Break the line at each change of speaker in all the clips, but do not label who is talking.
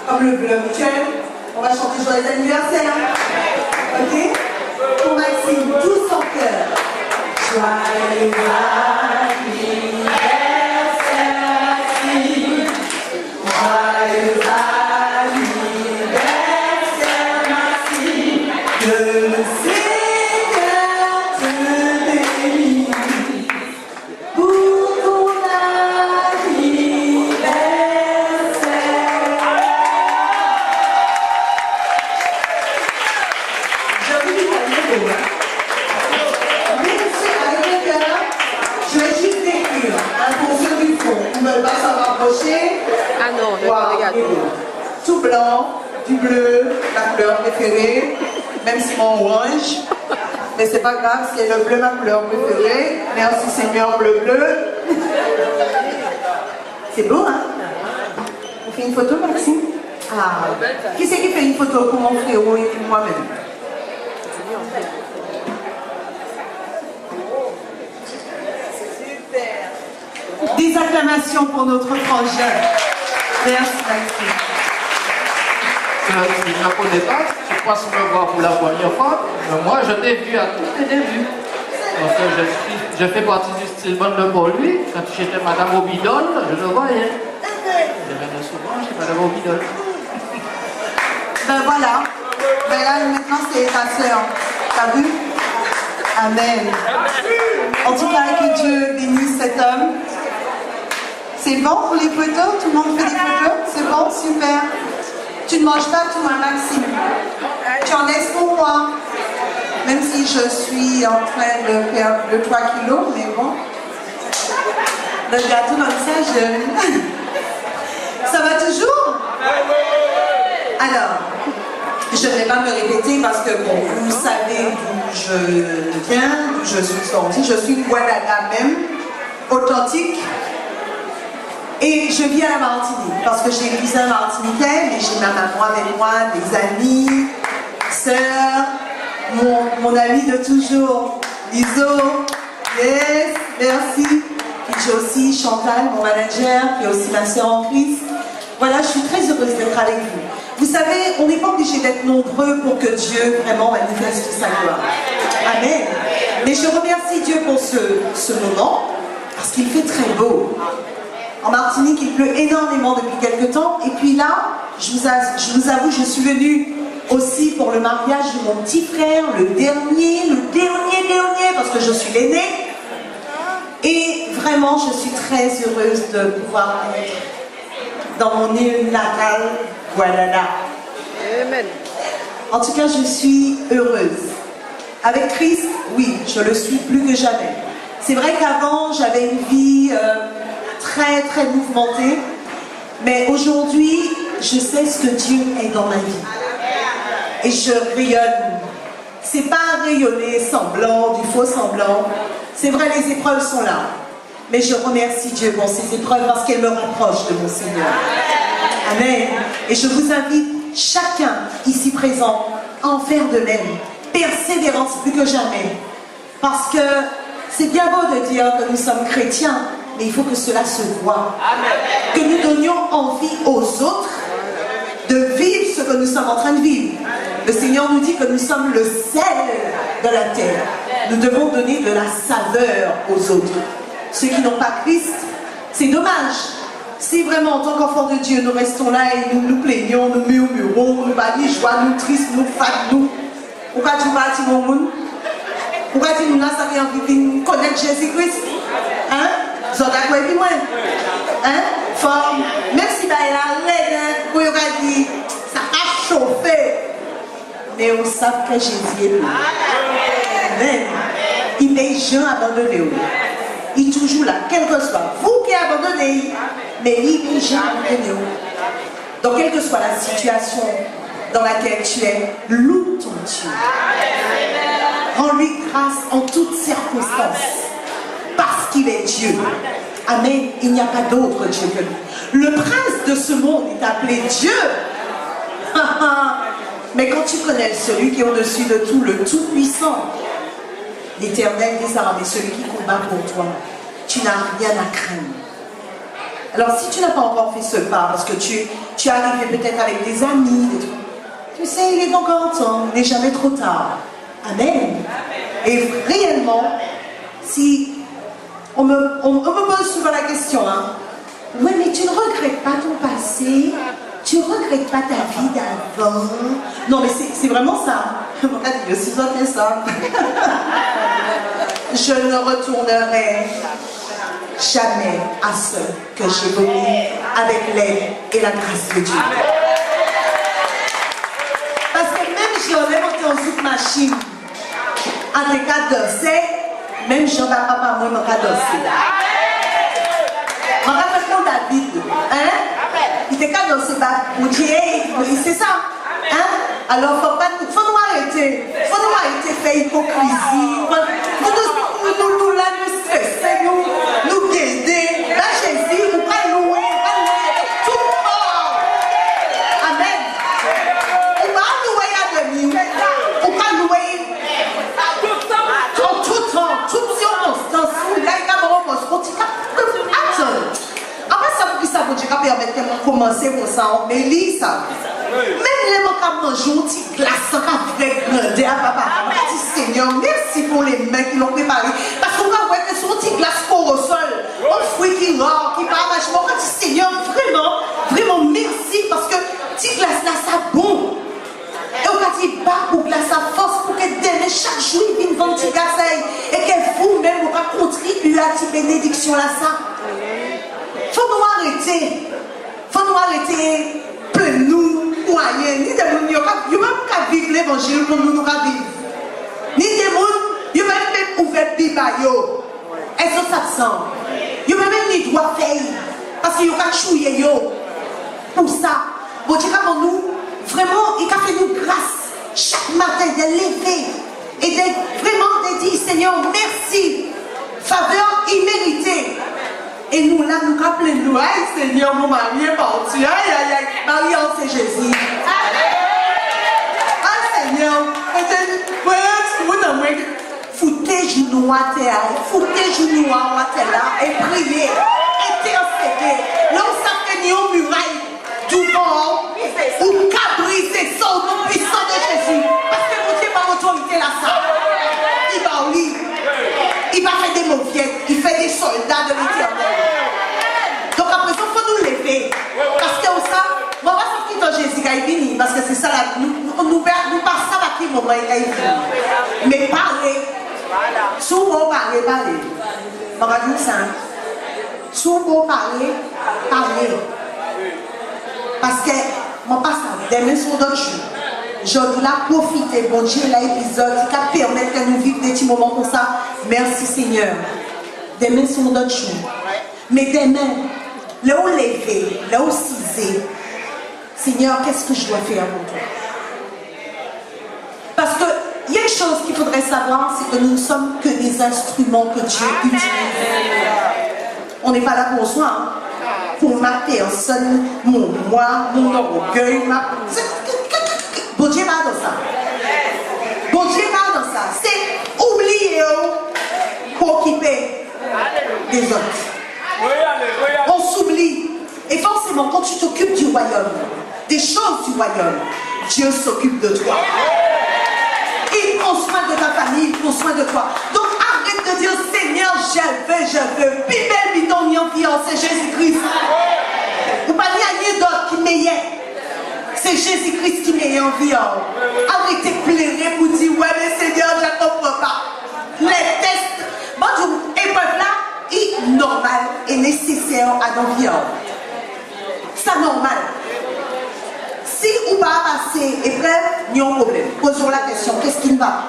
comme le bleu mutuel. On va chanter joyeux anniversaire. Ok? Pour Maxime, tous en cœur. Joyeux anniversaire, Maxime. Joyeux anniversaire, Maxime. Que le Seigneur te bénisse pour ton anniversaire. Je vous dis pas le mot. Mais avec le cœur, je vais juste décrire. Pour ceux qui font, ils ne veulent pas s'en rapprocher.
Ah non, regarde.
Tout blanc, du bleu, la couleur préférée, même si mon orange. Mais c'est pas grave, c'est le bleu ma couleur préférée. Merci Seigneur, bleu bleu. C'est beau, hein? On fait une photo, Maxime? Ah, qui c'est qui fait une photo pour mon frérot et pour moi-même? Des acclamations pour notre frangin. Merci, Maxime.
Je ne connais pas, tu crois me voir pour la première fois, mais moi je t'ai vu à tous les débuts. Parce que je fais partie du style bande pour lui. Quand j'étais Madame Obidol, je le voyais. Je venais souvent chez Madame Obidol.
Ben voilà. Ben là, maintenant, c'est ta sœur. T'as vu? Amen. En tout cas, que Dieu bénisse cet homme. C'est bon pour les photos? Tout le monde fait des photos? C'est bon? Super. Tu ne manges pas tout, hein, Maxime? Tu en laisses pour moi? Même si je suis en train de perdre 3 kilos, mais bon. Le gâteau dans ça, ça va toujours? Alors, je ne vais pas me répéter parce que bon, vous savez d'où je viens, d'où je suis sortie. Je suis Guadalajara même, authentique. Et je vis à la Martinique parce que j'ai des cousins martiniquais, mais j'ai ma maman avec moi, des amis, sœurs, mon ami de toujours, Liso, yes, merci. Puis j'ai aussi Chantal, mon manager, qui est aussi ma sœur en Christ. Voilà, je suis très heureuse d'être avec vous. Vous savez, on n'est pas obligé d'être nombreux pour que Dieu vraiment manifeste sa gloire. Amen. Mais je remercie Dieu pour ce moment, parce qu'il fait très beau. En Martinique, il pleut énormément depuis quelques temps. Et puis là, je vous avoue, je suis venue aussi pour le mariage de mon petit frère, le dernier, parce que je suis l'aînée. Et vraiment, je suis très heureuse de pouvoir être dans mon île natale, Guadalajara.
Amen.
En tout cas, je suis heureuse. Avec Christ, oui, je le suis plus que jamais. C'est vrai qu'avant, j'avais une vie très, très mouvementée. Mais aujourd'hui, je sais ce que Dieu est dans ma vie. Et je rayonne. C'est pas rayonner semblant, du faux semblant. C'est vrai, les épreuves sont là. Mais je remercie Dieu pour ces épreuves parce qu'elles me rapprochent de mon Seigneur. Amen. Et je vous invite, chacun ici présent, à en faire de même. Persévérance plus que jamais. Parce que c'est bien beau de dire que nous sommes chrétiens, mais il faut que cela se voie. Que nous donnions envie aux autres de vivre ce que nous sommes en train de vivre. Le Seigneur nous dit que nous sommes le sel de la terre. Nous devons donner de la saveur aux autres. Ceux qui n'ont pas Christ, c'est dommage. Si vraiment en tant qu'enfants de Dieu, nous restons là et nous nous plaignons, nous murmurons, nous bannissons joie, nous tristes, nous fat, nous. Pourquoi tu vas à monde? Pourquoi tu nous as envie de connaître Jésus-Christ? Hein? Vous êtes d'accord avec moi? Hein? Même si bah, il a l'aide, vous avez dit, ça a chauffé. Mais on sait que Jésus est là. Amen. Il n'est jamais abandonné. Il est toujours là, quel que soit. Vous qui abandonnez, mais il n'est jamais abandonné. Donc, quelle que soit la situation dans laquelle tu es, loue ton Dieu. Rends-lui grâce en toutes circonstances. Parce qu'il est Dieu. Amen. Il n'y a pas d'autre Dieu que lui. Le prince de ce monde est appelé Dieu. Mais quand tu connais celui qui est au-dessus de tout, le Tout-Puissant, l'Éternel des armées, celui qui combat pour toi, tu n'as rien à craindre. Alors si tu n'as pas encore fait ce pas, parce que tu es arrivé peut-être avec des amis, des trucs, tu sais, il est encore temps, il n'est jamais trop tard. Amen. Et réellement, si on me pose souvent la question, hein, oui, mais tu ne regrettes pas ton passé, tu ne regrettes pas ta vie d'avant. Non, mais c'est vraiment ça. Regarde, il aussi doit faire ça. Je ne retournerai jamais à ce que j'ai connu avec l'aide et la grâce de Dieu. Parce que même si on est monté en zouk machine, en des cas danser, même si on va pas moi, on va danser. On va faire David, hein? Il était qu'à danser, c'est ça, hein? Alors faut nous arrêter, faire hypocrisie, faut nous la stresser, nous guider. Là, Jésus, on va louer avec tout le monde. Amen. On va louer à demi, on va louer en tout temps, toute circonstance. Là, il y a un moment où on se dit, attends. Après ça, pour que ça vous permettre de commencer pour ça, mais lis ça. Même les gens qui mangent une petite glace, qui avec grandeur à papa, on dit Seigneur, merci pour les mains qui l'ont préparé. Parce qu'on va voir que sur une petite glace pour au sol, un fruit qui rend, qui part vachement. On dit Seigneur, vraiment merci, parce que petite glace là, ça bon. Et on va dire, bah, pour glace à force, pour que demain, chaque jour, il vienne vendre petit glace et que vous-même, vous va contribuer à cette bénédiction là, ça. Faut nous arrêter plein nous moyens ni des gens qui même qu'à vivre l'évangile comme nous qu'à vivre ni des gens qui même ouvert bibayo elles sont absents ils même ni droit faire parce qu'ils ont qu'à chouiller yo pour ça bon Dieu comme nous vraiment il a fait nous grâce chaque matin de lever et de vraiment de dire Seigneur merci faveur imméritée. Et nous, là, nous rappelons, nous, aïe, Seigneur, mon mari est parti. Aïe, aïe, aïe, Marie, c'est Jésus. Aïe, Seigneur, foutez genoux à terre, foutez genoux à terre là, et priez, intercédez. Là, on s'appelle une muraille du vent, ou qu'à briser son nom puissant de Jésus. Parce que mon Dieu, par autorité, là, ça. Il va au lit. Il va faire des mauviettes, il fait des soldats de l'éternel. Donc après ça, il faut nous lever. Parce que ça, on va sortir dans Jésus qui est fini. Parce que c'est ça, nous passons à qui moment il est fini. Mais parler, souvent parler. On va dire ça. Souvent parler. Parce que, on passe à des mains sur d'autres choses. Je dois profiter, bon Dieu, l'épisode qui permet de nous vivre des petits moments comme ça. Merci Seigneur. Des mains sont d'autres choses. Mais des mains, là où lever, là où ciser. Seigneur, qu'est-ce que je dois faire pour toi? Parce qu'il y a une chose qu'il faudrait savoir, c'est que nous ne sommes que des instruments que Dieu utilise. On n'est pas là pour soi, hein? Pour ma personne, moi, mon orgueil, Bon Dieu va dans ça. Bon Dieu va dans ça. C'est oublier pour occuper des autres. On s'oublie. Et forcément, quand tu t'occupes du royaume, des choses du royaume, Dieu s'occupe de toi. Il prend soin de ta famille, il prend soin de toi. Donc arrête de dire Seigneur, je veux. Puis belle bidon, c'est Jésus-Christ. Ou pas il y a rien d'autre qui m'aide. C'est Jésus-Christ qui m'est envie. Arrêtez de pleurer pour dire ouais mais Seigneur je ne comprends pas. Les tests, bon épreuve là, est normal et nécessaire à nos vies. C'est normal. Si on va passer épreuve, il y a un problème. Posons la question, qu'est-ce qui ne va pas?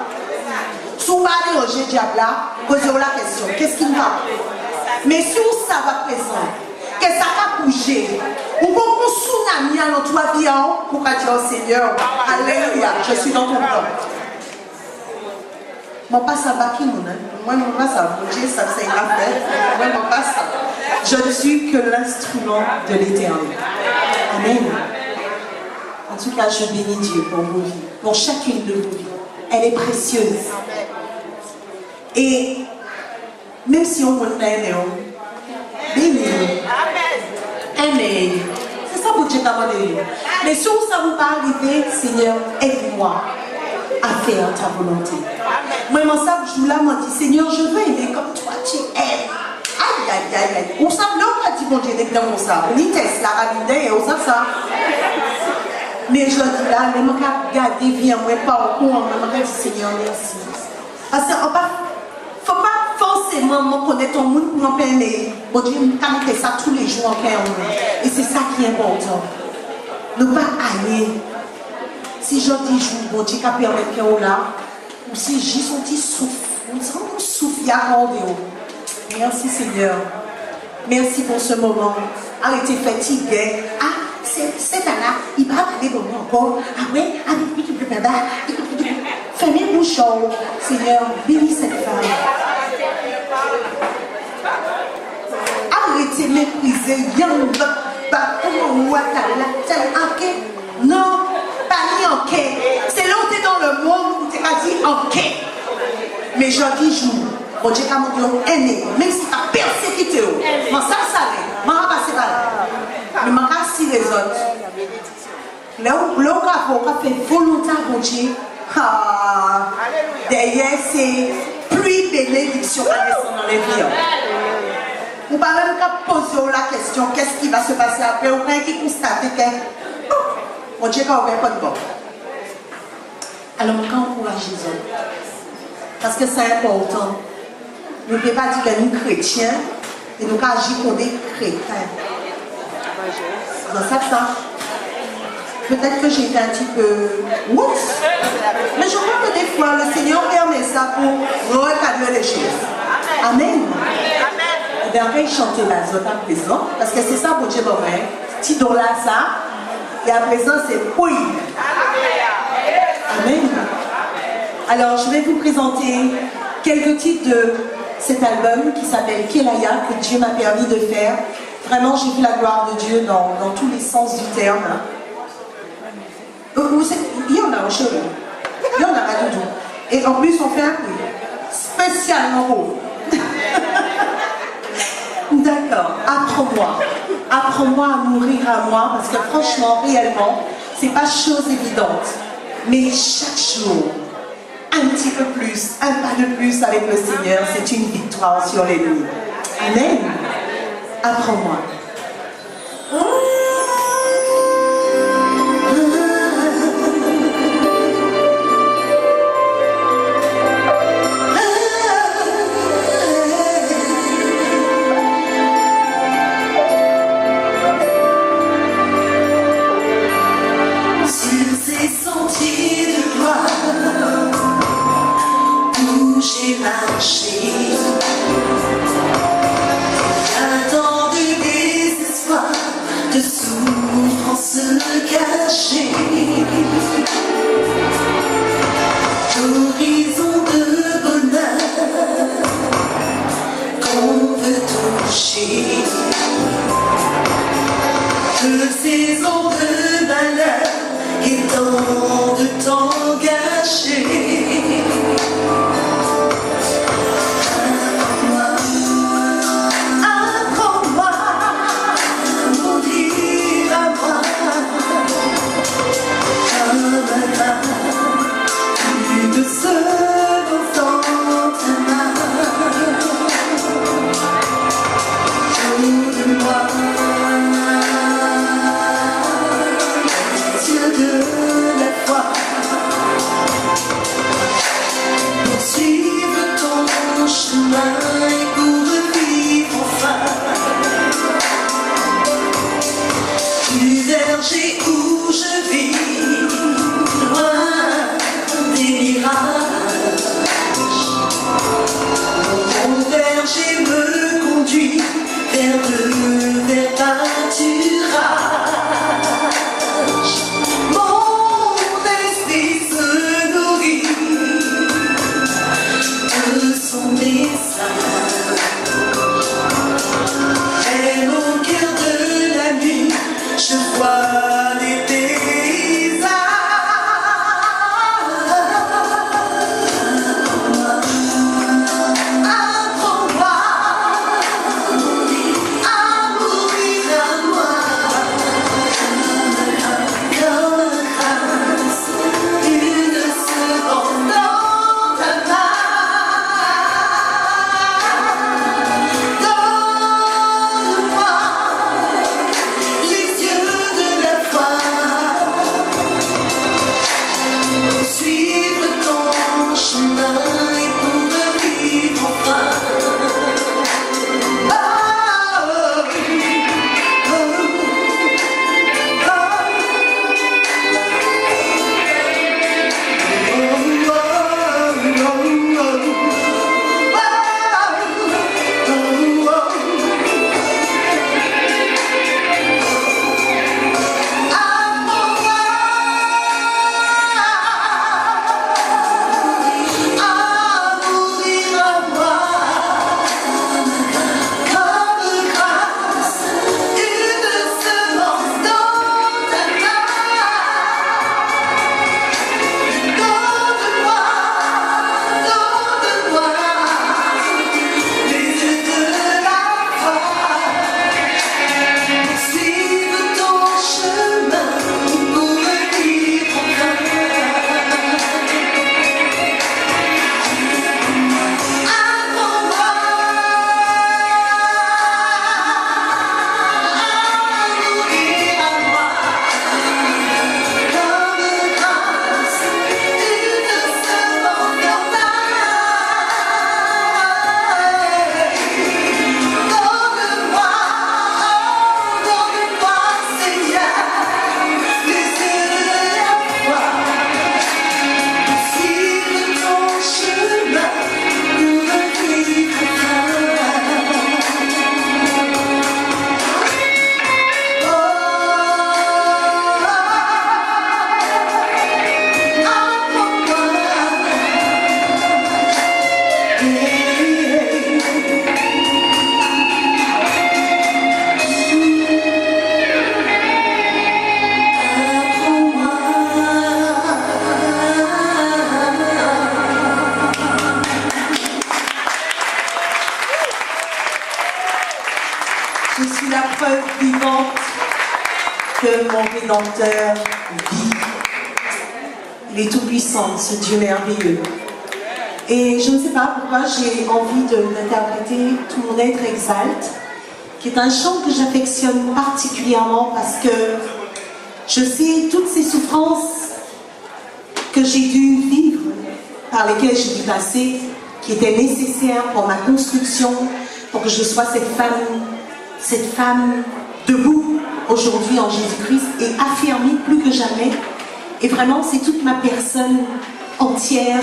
Si on va déranger le diable là, posons la question, qu'est-ce qui ne va pas? Mais si on ça va présent, que ça va bouger, ou qu'on tsunami dans toi vie, pour dire au Seigneur, alléluia, je suis dans ton plan. Moi pas ça va qui nous, moi pas ça, Dieu ça c'est la fête, moi pas ça. Je ne suis que l'instrument de l'Éternel. Amen. En tout cas, je bénis Dieu pour vos vies, pour chacune de vos vies. Elle est précieuse. Et même si on me l'aime, bénis-nous. aimer. C'est ça pour Dieu t'a demandé. Mais si ça vous pas arriver, Seigneur, aide-moi à faire ta volonté. Moi, ça, je là, m'a dit, Seigneur, je veux aimer comme toi, tu aimes. Aïe, aïe, aïe, aïe. On s'en a dit, bon Dieu, des comme ça. On y teste la ramine et on sait ça. Mais je dis là, mais je vais regarder, viens, moi, pas au courant, je vais dire, Seigneur, merci. Parce qu'il ne faut pas forcément connaître ton monde pour m'en parler. Bon Dieu, je fais ça tous les jours en paix. Et c'est ça qui est important. Ne pas aller. Si je dis jour, bon Dieu, qui a permis que là, ou si j'ai son petit souffle, on souffle, il y a un merci Seigneur. Merci pour ce moment. Arrêtez fatigué. Ah, c'est là, il va parler pour moi encore. Ah ouais, fermez vos bouchons. Seigneur, bénis cette femme. Arrêtez de mépriser. Non, pas ni en quai. C'est là où tu es dans le monde où tu as dit en quai. Mais je dis jour. Bon Dieu, quand on aimé, même si tu as persécuté, moi ça s'arrête, moi je vais passer. Mais je vais les autres. Là où on a fait volonté à Bon Dieu, derrière c'est pluie bénédiction à descendre dans les vies. Vous ne pouvez même pas poser la question, qu'est-ce qui va se passer après, ou bien qui constate que Bon Dieu, quand on ne pas de bon. Alors, quand on encourage les autres, parce que c'est important. Nous ne pouvons pas dire que nous sommes chrétiens et nous agissons comme des chrétiens. C'est ça que ça. Peut-être que j'ai été un petit peu ouf, mais je crois que des fois le Seigneur permet ça pour recadrer les choses. Amen. Et bien, après, il chantait la zone à présent, parce que c'est ça pour Dieu, petit dollar ça, et à présent, c'est oui. Amen. Alors, je vais vous présenter quelques titres de cet album qui s'appelle Kelaya, que Dieu m'a permis de faire. Vraiment, j'ai vu la gloire de Dieu dans tous les sens du terme. Il y en a au cheveu, il y en a à tout. Et en plus, on fait un prix spécialement beau. D'accord, apprends-moi. Apprends-moi à mourir à moi, parce que franchement, réellement, c'est pas chose évidente. Mais chaque jour, un petit peu plus, un pas de plus avec le Seigneur, c'est une victoire sur l'ennemi. Amen. Apprends-moi.
J'ai marché, un temps de désespoir, de souffrance cachée, d'horizon de bonheur qu'on veut toucher, de saisons de malheur et tant de temps gâché. Où je vis, loin des mirages, mon berger me conduit vers de verts pâturages. Mon esprit se nourrit de son message. Et au cœur de la nuit, je vois des paysages. Apprends-moi à mourir à moi.
la preuve vivante que mon Rédempteur vit. Il est tout-puissant, ce Dieu merveilleux. Et je ne sais pas pourquoi j'ai envie d'interpréter « Tout mon être exalte », qui est un chant que j'affectionne particulièrement parce que je sais toutes ces souffrances que j'ai dû vivre, par lesquelles j'ai dû passer, qui étaient nécessaires pour ma construction, pour que je sois cette femme debout aujourd'hui en Jésus-Christ et affirmée plus que jamais. Et vraiment, c'est toute ma personne entière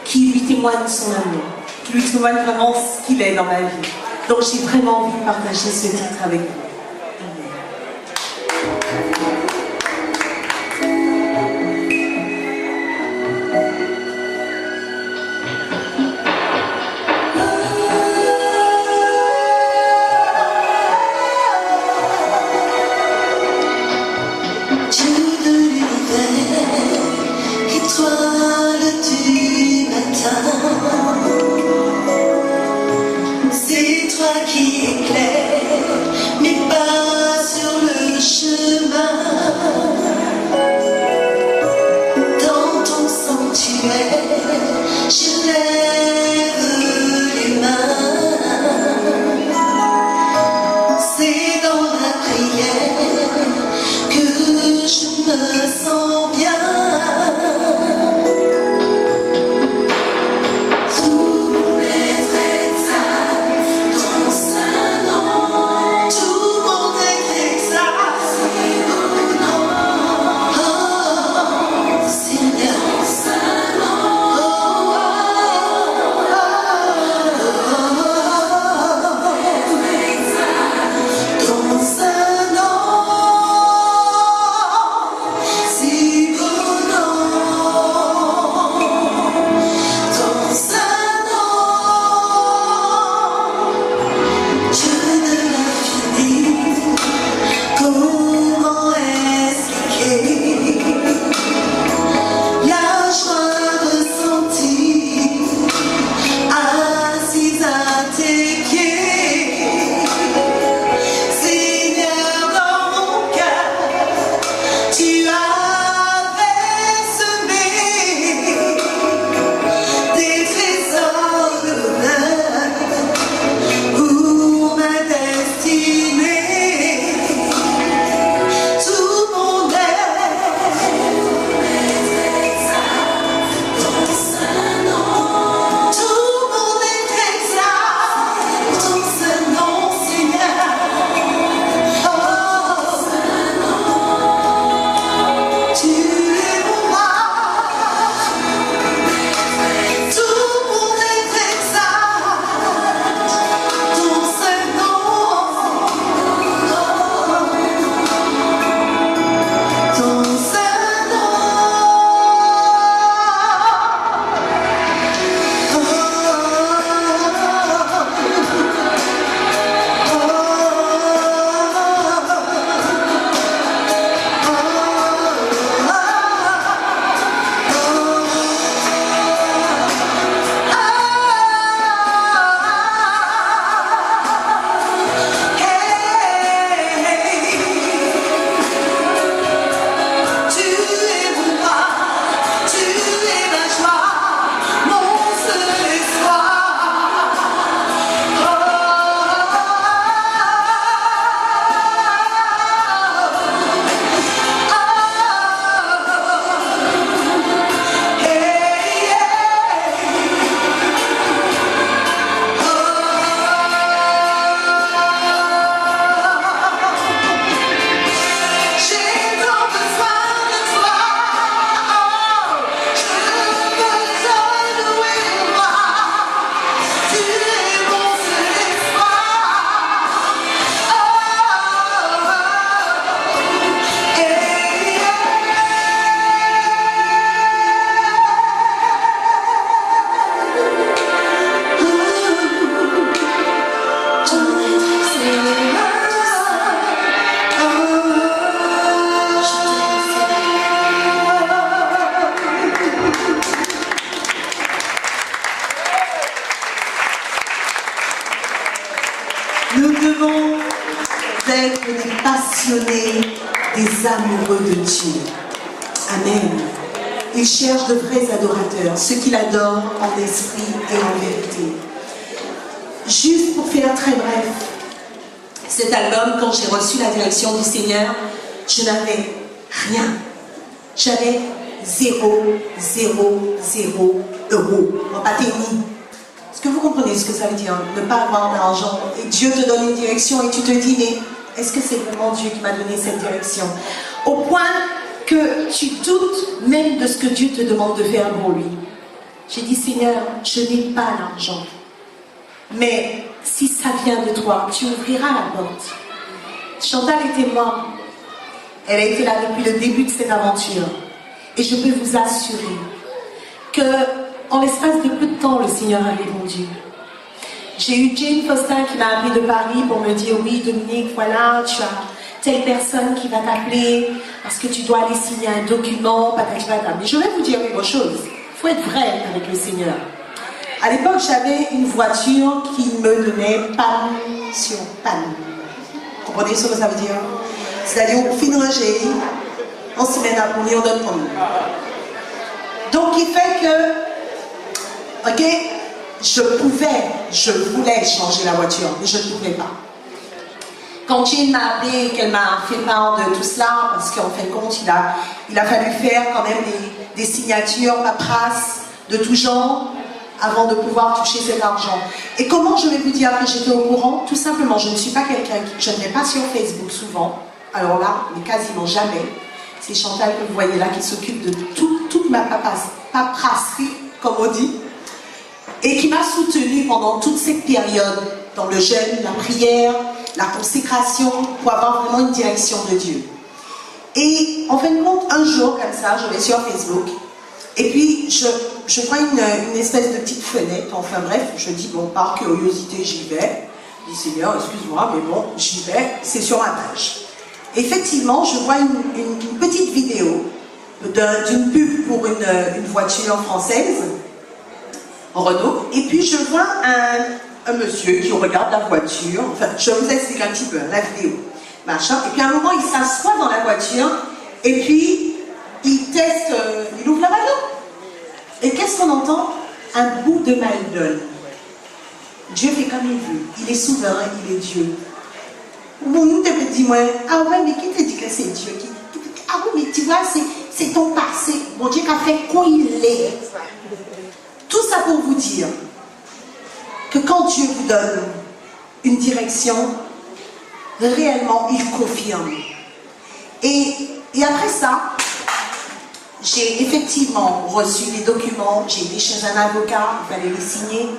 qui lui témoigne son amour, qui lui témoigne vraiment ce qu'il est dans ma vie. Donc j'ai vraiment envie de partager ce titre avec vous.
C'est toi qui éclaires mes pas sur le chemin. Dans ton sanctuaire, je lève les mains. C'est dans la prière que je me sens bien.
être des passionnés, des amoureux de Dieu. Amen. Il cherche de vrais adorateurs, ceux qui l'adorent en esprit et en vérité. Juste pour faire très bref, cet album, quand j'ai reçu la direction du Seigneur, je n'avais rien. J'avais 0 euros. Pas tennis. Est-ce que vous comprenez ce que ça veut dire, ne pas avoir d'argent? Et Dieu te donne une direction et tu te dis, mais est-ce que c'est vraiment Dieu qui m'a donné cette direction? Au point que tu doutes même de ce que Dieu te demande de faire pour lui. J'ai dit, Seigneur, je n'ai pas l'argent. Mais si ça vient de toi, tu ouvriras la porte. Chantal est témoin. Elle a été là depuis le début de cette aventure. Et je peux vous assurer que en l'espace de peu de temps, le Seigneur a répondu. J'ai eu Jane Foster qui m'a appelé de Paris pour me dire, oui Dominique, voilà, tu as telle personne qui va t'appeler parce que tu dois aller signer un document, patati patata. Mais je vais vous dire une chose, il faut être vrai avec le Seigneur. À l'époque, j'avais une voiture qui me donnait panne sur panne. Vous comprenez ce que ça veut dire? C'est-à-dire, au fin rangé, on s'y met à pougner, on donne comme. Donc, il fait que, ok, je voulais changer la voiture, mais je ne pouvais pas. Quand Jane m'a appelé et qu'elle m'a fait part de tout cela, parce qu'en fin de compte, il a fallu faire quand même des signatures, paperasses de tout genre, avant de pouvoir toucher cet argent. Et comment je vais vous dire que j'étais au courant? Tout simplement, je ne suis pas quelqu'un je ne vais pas sur Facebook souvent, alors là, mais quasiment jamais. C'est Chantal que vous voyez là qui s'occupe de toute ma paperasserie, comme on dit, et qui m'a soutenue pendant toute cette période, dans le jeûne, la prière, la consécration, pour avoir vraiment une direction de Dieu. Et en fin de compte, un jour comme ça, je vais sur Facebook, et puis je vois une espèce de petite fenêtre, enfin bref, je dis, bon, par curiosité, j'y vais. Je dis, Seigneur, excuse-moi, mais bon, j'y vais, c'est sur ma page. Effectivement, je vois une petite vidéo d'une pub pour une voiture française, Renault, et puis je vois un monsieur qui regarde la voiture, enfin, je vous explique un petit peu la vidéo, machin, et puis à un moment, il s'assoit dans la voiture, et puis il teste, il ouvre la bagnole. Et qu'est-ce qu'on entend? Un bout de Maïdon. Dieu fait comme il veut, il est souverain, il est Dieu. Bon, nous te dit, moi, ah ouais, mais qui te dit que c'est Dieu qui... Ah oui, mais tu vois, c'est ton passé. Bon Dieu qui a fait quoi il est. Tout ça pour vous dire que quand Dieu vous donne une direction, réellement, il confirme. Et après ça, j'ai effectivement reçu les documents, j'ai été chez un avocat, il fallait les signer.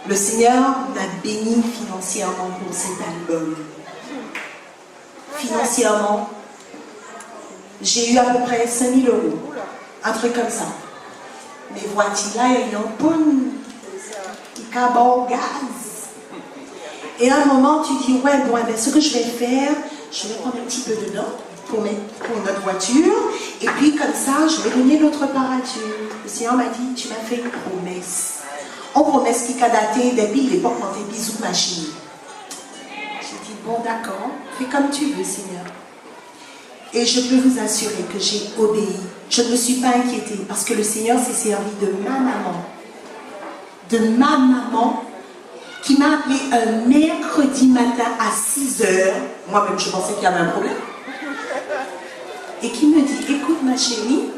Le Seigneur m'a béni financièrement pour cet album. Financièrement, j'ai eu à peu près 5 000 euros, un truc comme ça. Mais voici là, il y a une pomme, il cabot gaz. Et à un moment, tu dis, ouais, bon, ben, ce que je vais faire, je vais prendre un petit peu de notes pour notre voiture, et puis comme ça, je vais donner l'autre part à Dieu. Le Seigneur m'a dit, tu m'as fait une promesse. Une promesse qui a daté depuis l'époque quand tu es bisous machine. J'ai dit, bon, d'accord, fais comme tu veux, Seigneur. Et je peux vous assurer que j'ai obéi. Je ne me suis pas inquiétée parce que le Seigneur s'est servi de ma maman. De ma maman qui m'a appelé un mercredi matin à 6 h. Moi-même, je pensais qu'il y avait un problème. Et qui me dit, écoute ma chérie,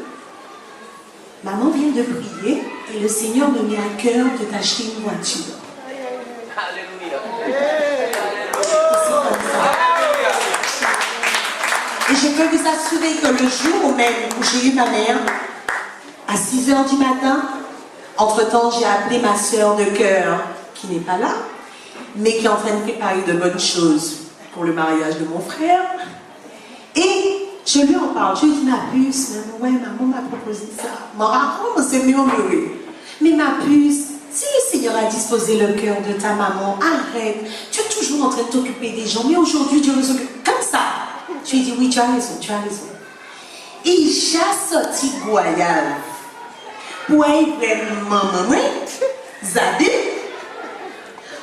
maman vient de prier et le Seigneur me met à cœur de t'acheter une voiture. Alléluia. Et je peux vous assurer que le jour même où j'ai eu ma mère, à 6 h du matin, entre-temps j'ai appelé ma soeur de cœur, qui n'est pas là, mais qui est en train de préparer de bonnes choses pour le mariage de mon frère. Et je lui en parle, je lui dis, ma puce, ouais, maman m'a proposé ça. Mon raconte, c'est murmuré. Mais ma puce, si le Seigneur a disposé le cœur de ta maman, arrête. Tu es toujours en train de t'occuper des gens, mais aujourd'hui Dieu nous occupe comme ça. Je lui ai dit, oui, tu as raison, tu as raison. Et j'ai sorti Goyal. Pour être maman, Zadé,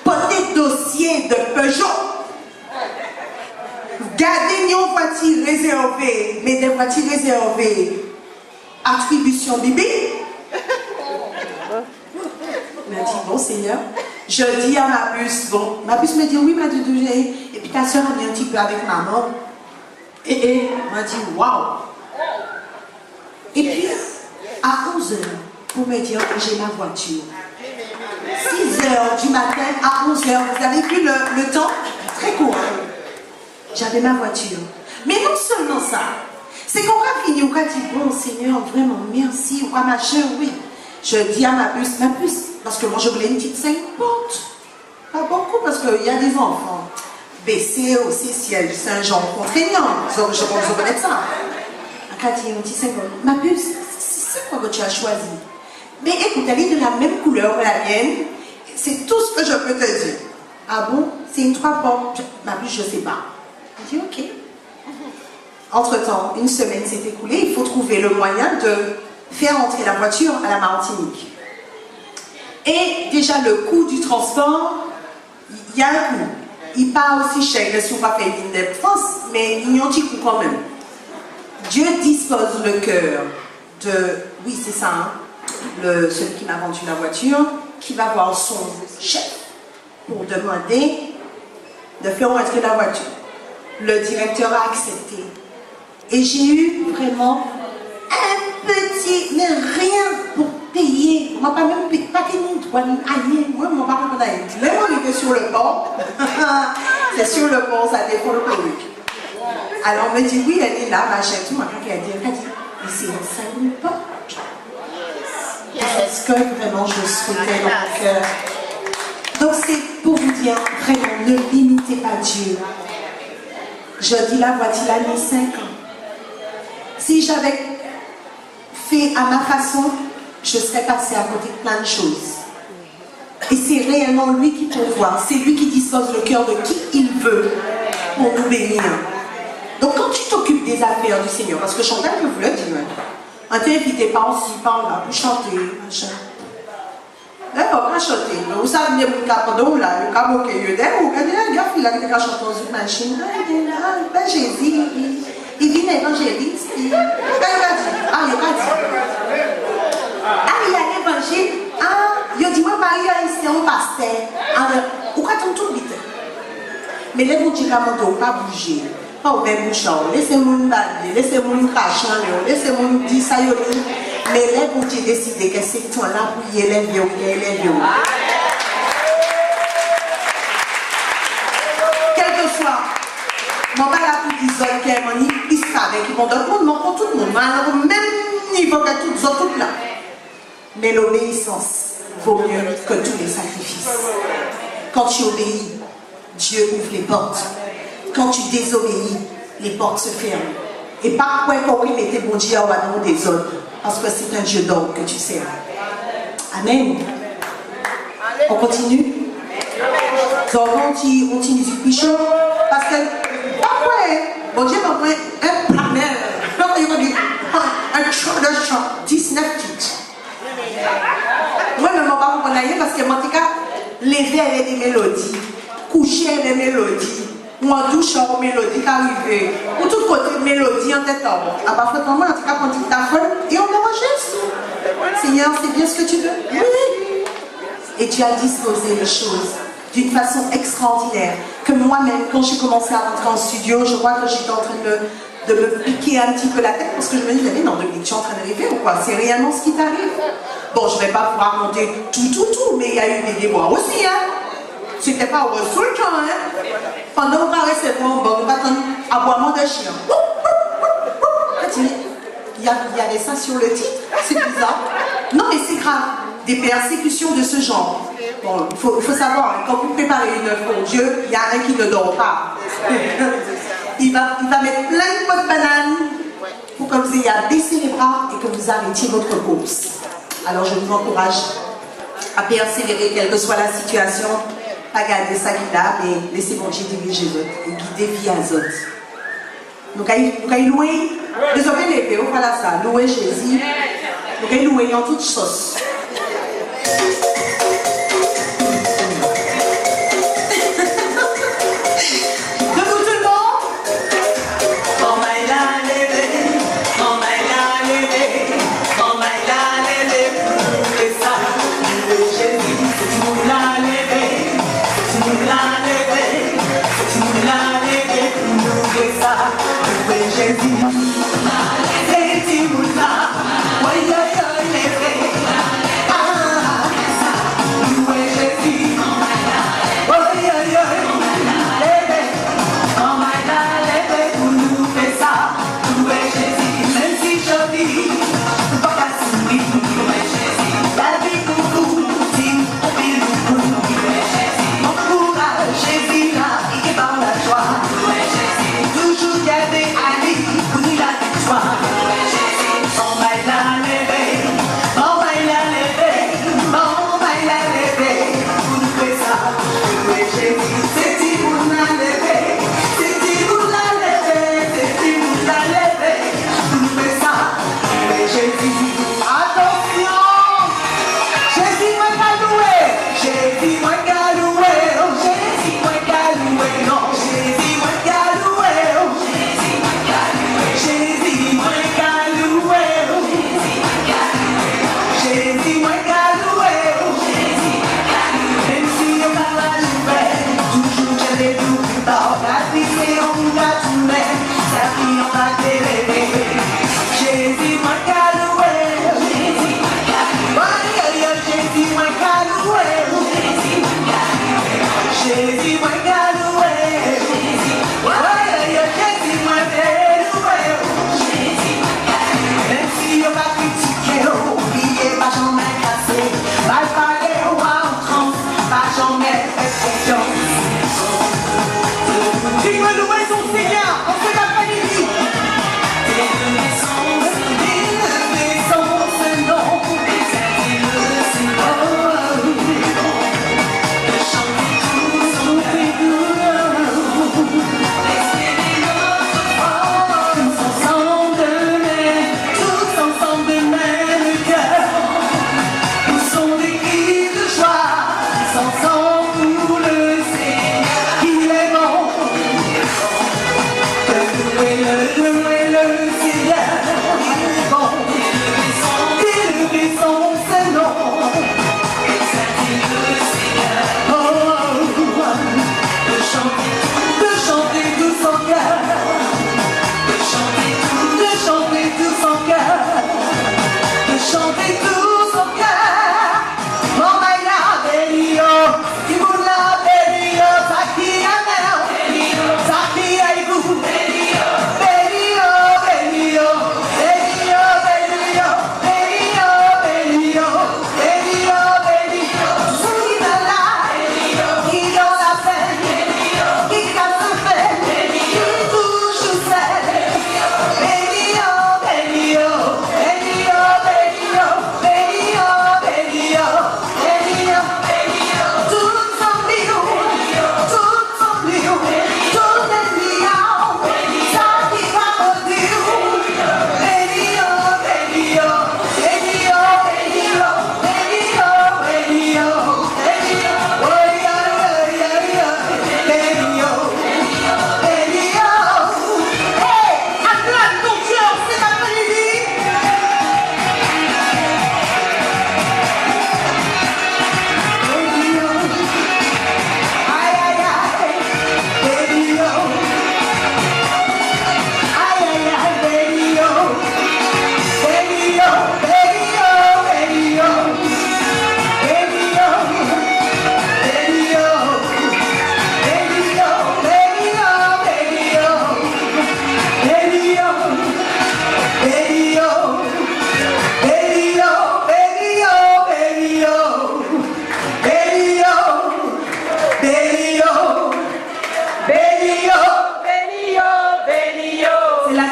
pour des dossiers de Peugeot. réservées, mais des voitures réservées, attribution biblique. Il m'a dit, bon Seigneur, je dis à ma puce, bon, ma puce me dit, oui, m'a dit, et puis ta soeur a mis un petit peu avec maman. Et m'a dit, waouh. Et puis, à 11h, pour me dire que j'ai ma voiture. 6h du matin à 11h, vous avez vu le temps? Très court. J'avais ma voiture. Mais non seulement ça, c'est qu'on va finir, on va dire, bon Seigneur, vraiment, merci, ou à machin, oui. Je dis à ma puce, parce que moi je voulais une petite 5 portes. Pas beaucoup, parce qu'il y a des enfants. BC aussi, ciel, Saint-Jean, contraignant. Je pense que vous connaissez ça. Elle dit, une petite 5 portes. Ma puce, c'est quoi que tu as choisi? Mais écoute, elle est de la même couleur que la mienne. C'est tout ce que je peux te dire. Ah bon? C'est une 3 portes. Ma puce, je ne sais pas. Je dis, ok. Entre-temps, une semaine s'est écoulée. Il faut trouver le moyen de faire entrer la voiture à la Martinique. Et déjà, le coût du transport, il y a un coût. Il part aussi cher si on va faire une de France, mais il y a un petit coût quand même. Dieu dispose le cœur de, oui c'est ça, hein, celui qui m'a vendu la voiture, qui va voir son chef pour demander de faire entrer la voiture. Le directeur a accepté. Et j'ai eu vraiment un petit, mais rien pour payer. On m'a pas même payé, pas qu'il nous doit aller. Moi, on m'a pas même aller. Même on était sur le port. C'est sur le port, ça dépend le pays. Alors on me dit, oui, elle est là, ma chère, tout le monde a dit, mais c'est une salle pas. Est-ce que vraiment je souhaitais dans mon cœur? Donc c'est pour vous dire, vraiment, ne limitez pas Dieu. Je dis la voiture, il a mis 5 ans. Si j'avais fait à ma façon, je serais passée à côté de plein de choses. Et c'est réellement lui qui pourvoit, c'est lui qui dispose le cœur de qui il veut pour nous bénir. Donc quand tu t'occupes des affaires du Seigneur, parce que Chantal peut vous le dire, on t'invite par ci, par là, pour chanter, machin. D'accord, pas chanter. Vous savez, il y a un capodon là, le capot qui est là, vous regardez un gars qui a chanté dans une machine, ben Jésus, il vient évangéliste, il a il y a l'évangile, il dit, moi, Marie, c'est un pasteur. Pourquoi t'en tout vite? Mais les gens qui ne pas bouger, pas ouvrir le bouchon, laissez-moi bailler, laissez-moi cracher, laissez-moi dire ça, mais les gens qui décident que c'est toi là pour y aller, quel que soit, je ne vais pas là pour dire que mon plus avec qui vont d'autres monde, non pour tout le monde, au même niveau que tous les autres là. Mais l'obéissance vaut mieux que tous les sacrifices. Quand tu obéis, Dieu ouvre les portes. Quand tu désobéis, les portes se ferment. Et pas quoi qu'on oui mettez bon Dieu au nom des autres, parce que c'est un Dieu d'or que tu sers. Amen. On continue. Donc on continue du pichon, parce que après, bon Dieu m'a pris un panel, un chant de chant, 19 titres. Moi, je ne vais pas vous connaître parce que, en tout cas, lever des mélodies, coucher des mélodies, ou en douchant aux mélodies qui arrivent, ou tout côté de mélodie en tête. À partir de moment, en tout cas, quand tu t'affrontes, et on enregistre. Seigneur, c'est bien ce que tu veux? Oui. Et tu as disposé les choses d'une façon extraordinaire. Que moi-même, quand j'ai commencé à rentrer en studio, je crois que j'étais en train de me piquer un petit peu la tête parce que je me disais, mais non, Dominique, tu es en train d'arriver ou quoi? C'est réellement ce qui t'arrive. Bon, je ne vais pas pouvoir raconter tout, mais il y a eu des déboires aussi, hein. C'était pas au tout le temps, hein. Pendant qu'on va rester bon, on va attendre aboiement de chien. Il y avait ça sur le titre, c'est bizarre. Non, mais c'est grave. Des persécutions de ce genre. Bon, il faut savoir, quand vous préparez une œuvre pour Dieu, il y a un qui ne dort pas. Il va mettre plein de pots de bananes pour que vous ayez à baisser les bras et que vous arrêtiez votre course. Alors je vous encourage à persévérer, quelle que soit la situation, pas garder ça qu'il a, mais laissez mon Dieu diriger les autres et guider vie à autres. Donc, vous allez louer, désolé les péos, voilà ça, louer Jésus, vous allez louer en toutes choses.
For my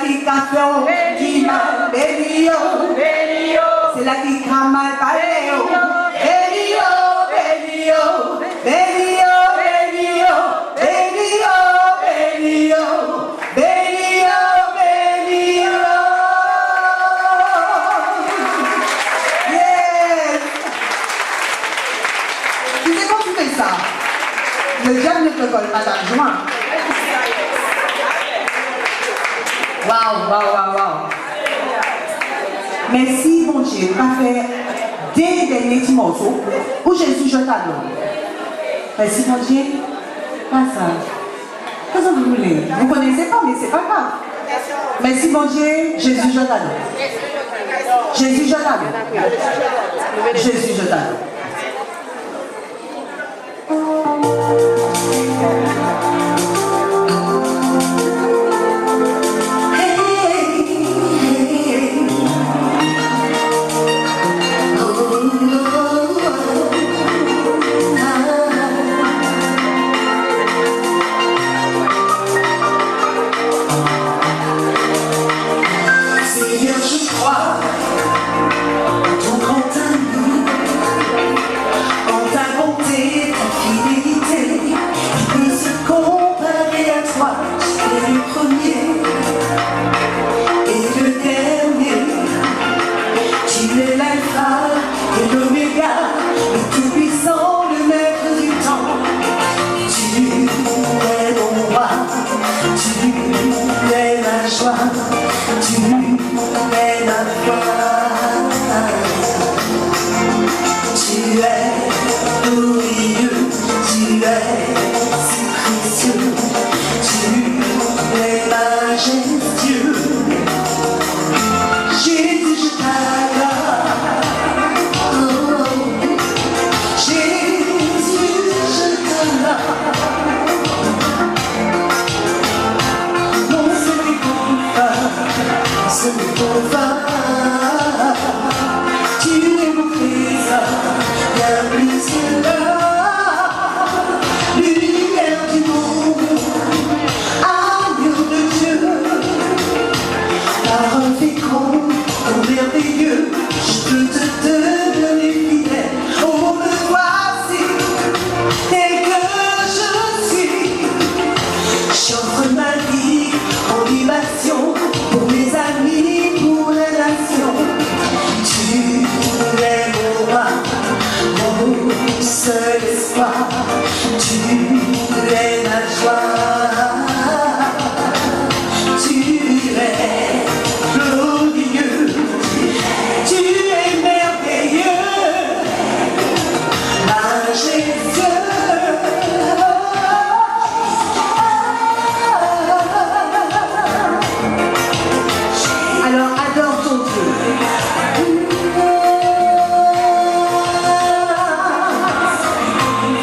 qui a fait qui m'a béni, c'est la qui a mal parlé, béni, béni, béni, béni, béni, béni, béni, béni. Yes. Tu sais quand tu fais ça, le diable ne te vole pas ta joie. Waouh, waouh, waouh, waouh. Merci, mon Dieu, pas fait des derniers petits morceaux où Jésus, je t'adore. Merci, mon Dieu. Pas ça. Qu'est-ce que vous voulez? Vous ne connaissez pas, mais c'est pas grave. Merci, mon Dieu. Jésus, je t'adore. Jésus, je t'adore. Jésus, je t'adore.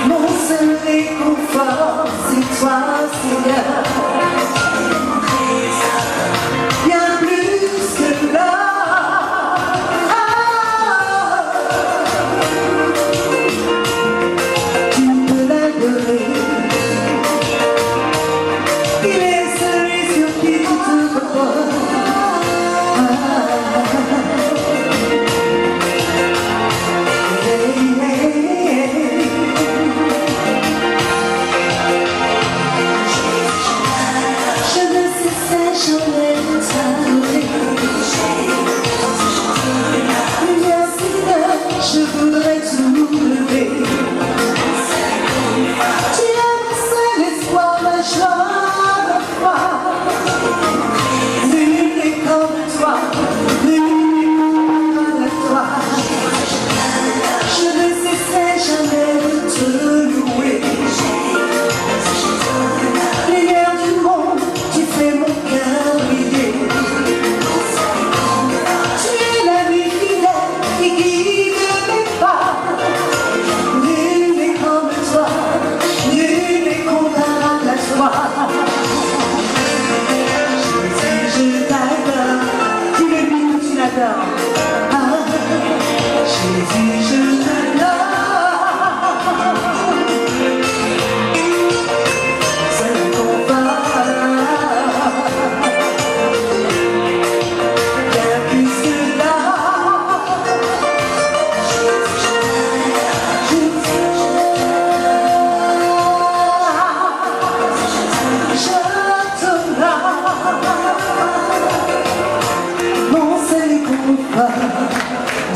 Mon seul réconfort.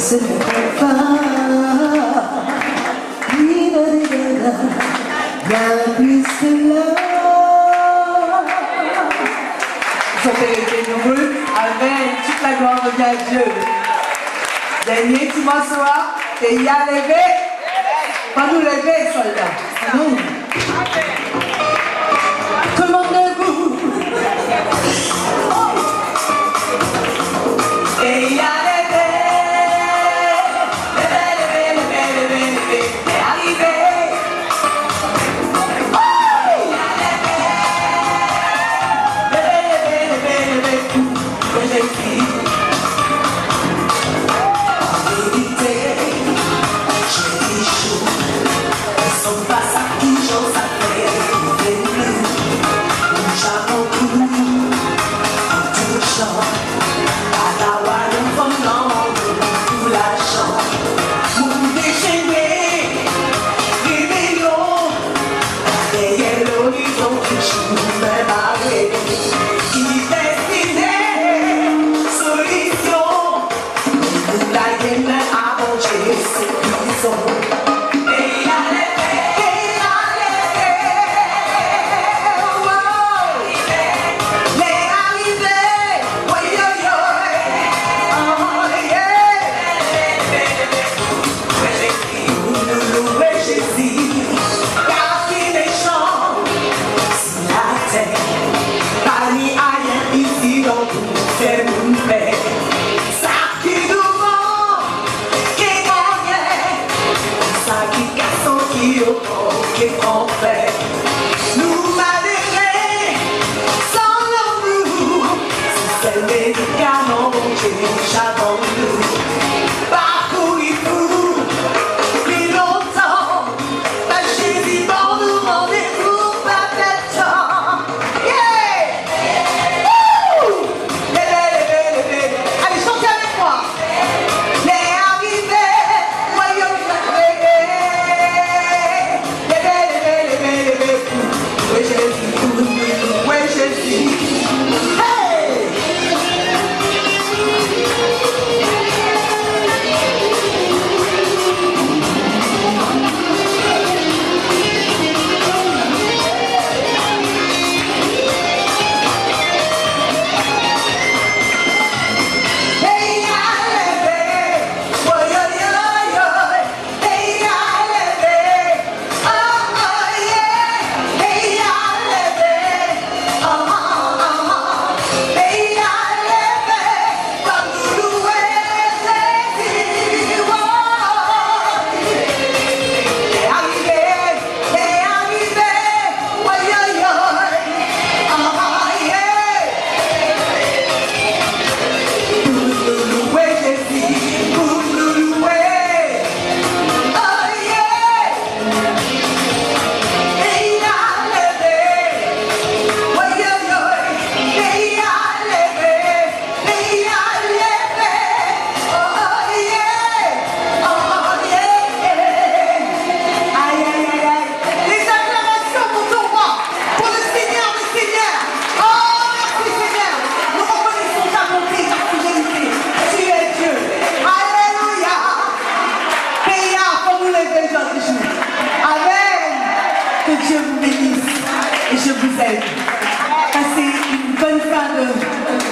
ce n'est pas bien plus que là. Ils ont été nombreux. Amen. Toute la gloire revient à Dieu. Dernier dimanche soir, et il y a levé. Pas nous lever, soldats. Amen. Tout le monde debout. Et il y a levé.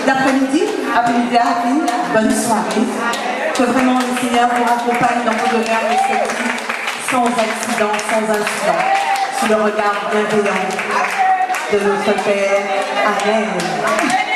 D'après-midi, après-midi, bonne soirée. Que vraiment le Seigneur vous accompagne dans vos demeures respectives, sans accident, sans incident, sous le regard bienveillant de notre Père. Amen.